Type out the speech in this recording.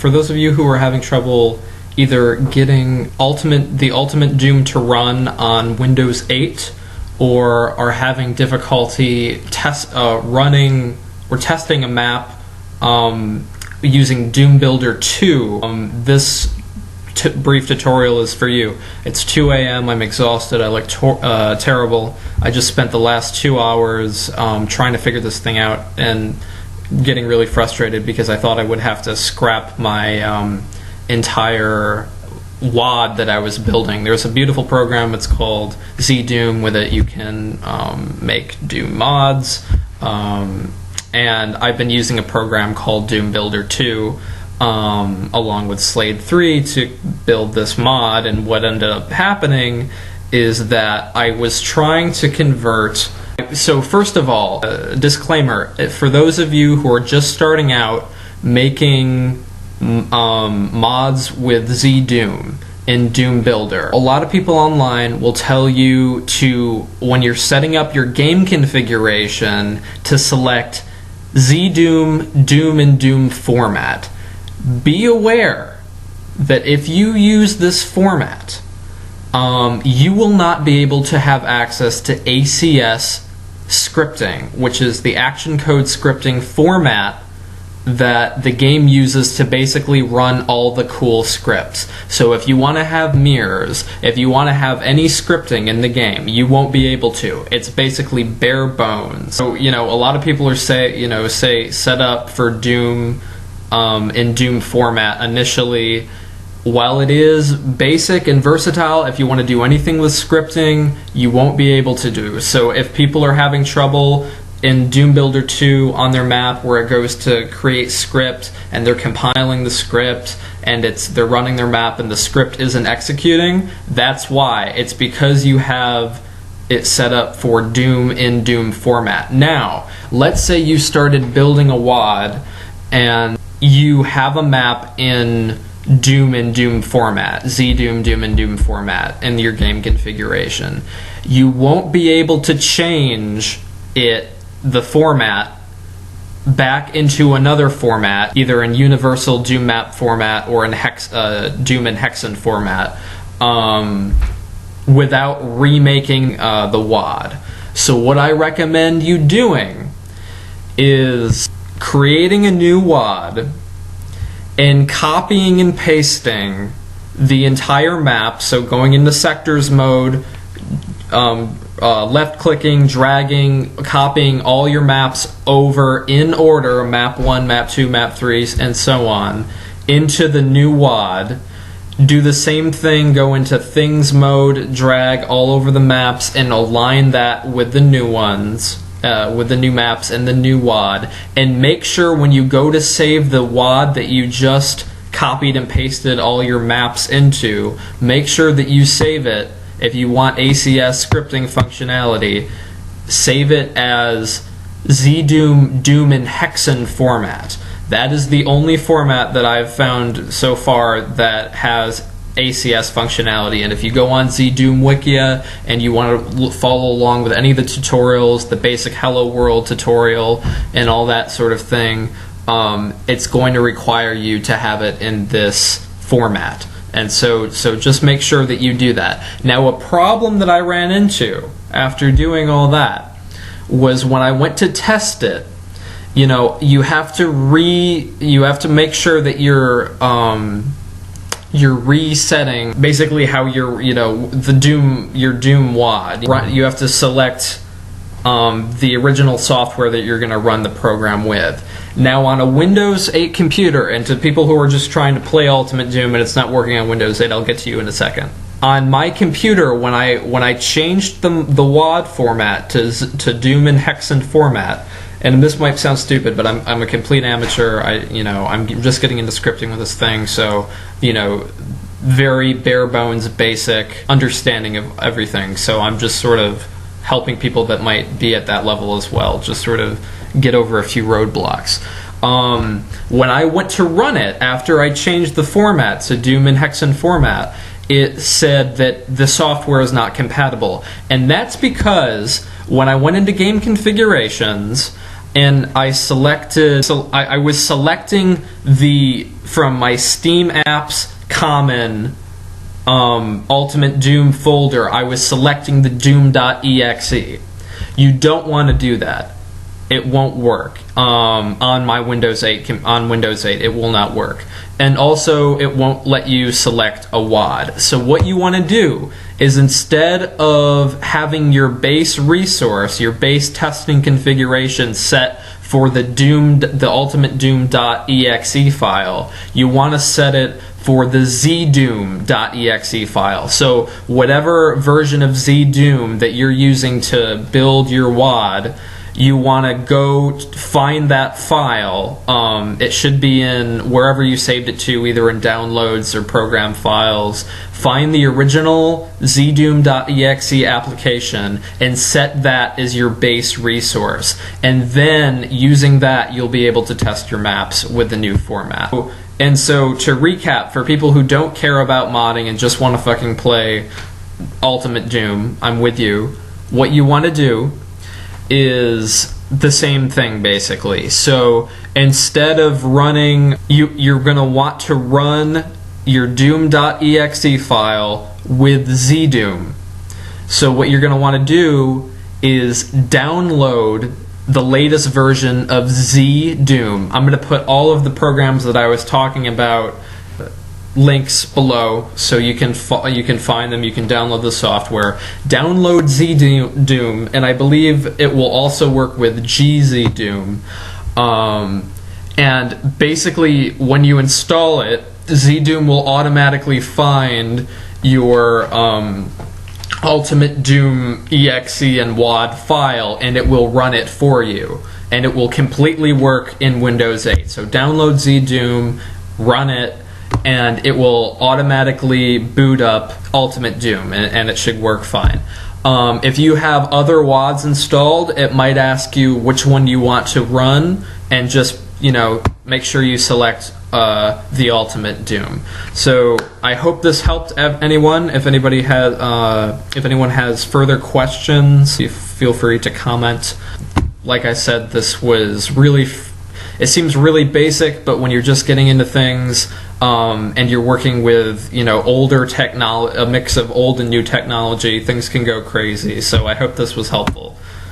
For those of you who are having trouble either getting the Ultimate Doom to run on Windows 8, or are having difficulty running or testing a map using Doom Builder 2, this brief tutorial is for you. It's 2 a.m. I'm exhausted. I look terrible. I just spent the last 2 hours trying to figure this thing out and getting really frustrated because I thought I would have to scrap my entire WAD that I was building. There's a beautiful program. It's called ZDoom. With it, you can make Doom mods. And I've been using a program called Doom Builder 2 along with Slade 3 to build this mod, and what ended up happening is that I was trying to convert. So first of all, disclaimer, for those of you who are just starting out making mods with ZDoom in Doom Builder, a lot of people online will tell you to, when you're setting up your game configuration, to select ZDoom, Doom, and Doom format. Be aware that if you use this format, you will not be able to have access to ACS scripting, which is the action code scripting format that the game uses to basically run all the cool scripts. So if you want to have mirrors, if you want to have any scripting in the game, you won't be able to. It's basically bare bones. So, a lot of people are say set up for Doom in Doom format initially. While it is basic and versatile, if you want to do anything with scripting, you won't be able to do. So if people are having trouble in Doom Builder 2 on their map where it goes to create script and they're compiling the script and they're running their map and the script isn't executing, that's why. It's because you have it set up for Doom in Doom format. Now, let's say you started building a WAD and you have a map in Doom and Doom format, ZDoom, Doom and Doom format in your game configuration. You won't be able to change the format back into another format, either in universal Doom map format or in Doom and Hexen format, without remaking the WAD. So what I recommend you doing is creating a new WAD and copying and pasting the entire map, so going into sectors mode, left clicking, dragging, copying all your maps over in order, map 1, map 2, map 3, and so on, into the new WAD. Do the same thing, go into things mode, drag all over the maps, and align that with the new ones, with the new maps and the new WAD. And make sure when you go to save the WAD that you just copied and pasted all your maps into, make sure that you save it. If you want ACS scripting functionality, save it as ZDoom, Doom, and Hexen format. That is the only format that I've found so far that has ACS functionality. And if you go on ZDoom Wikia and you want to follow along with any of the tutorials, the basic Hello World tutorial and all that sort of thing, it's going to require you to have it in this format. And so just make sure that you do that. Now, a problem that I ran into after doing all that was when I went to test it, you have to make sure that you're resetting basically how your Doom WAD. You have to select the original software that you're going to run the program with. Now, on a Windows 8 computer, and to people who are just trying to play Ultimate Doom and it's not working on Windows 8, I'll get to you in a second. On my computer, when I changed the WAD format to Doom and Hexen format, and this might sound stupid, but I'm a complete amateur. I'm just getting into scripting with this thing, so very bare bones, basic understanding of everything. So I'm just sort of helping people that might be at that level as well, just sort of get over a few roadblocks. When I went to run it, after I changed the format to Doom and Hexen format, it said that the software is not compatible. And that's because when I went into game configurations, and I selected, so I was selecting from my Steam apps common Ultimate Doom folder, I was selecting the doom.exe. You don't want to do that. It won't work on my Windows 8. On Windows 8, it will not work. And also, it won't let you select a WAD. So what you want to do is, instead of having your base resource, your base testing configuration set for the ultimate doom.exe file, you want to set it for the zdoom.exe file. So whatever version of zdoom that you're using to build your WAD, you want to go find that file. It should be in wherever you saved it to, either in downloads or program files. Find the original zdoom.exe application and set that as your base resource. And then, using that, you'll be able to test your maps with the new format. And so, to recap, for people who don't care about modding and just want to fucking play Ultimate Doom, I'm with you. What you want to do is the same thing, basically. So instead of running, you're going to want to run your doom.exe file with zdoom. So what you're going to want to do is download the latest version of zdoom. I'm going to put all of the programs that I was talking about links below, so you can find them. You can download the software. Download zdoom, and I believe it will also work with gzdoom. And basically, when you install it, zdoom will automatically find your Ultimate Doom exe and WAD file, and it will run it for you. And it will completely work in Windows 8. So download zdoom, run it, and it will automatically boot up Ultimate Doom, and it should work fine. If you have other WADs installed, it might ask you which one you want to run, and just, make sure you select the Ultimate Doom. So I hope this helped anyone. If anyone has further questions, feel free to comment. Like I said, this was really. It seems really basic, but when you're just getting into things and you're working with older technology, a mix of old and new technology, things can go crazy. So I hope this was helpful.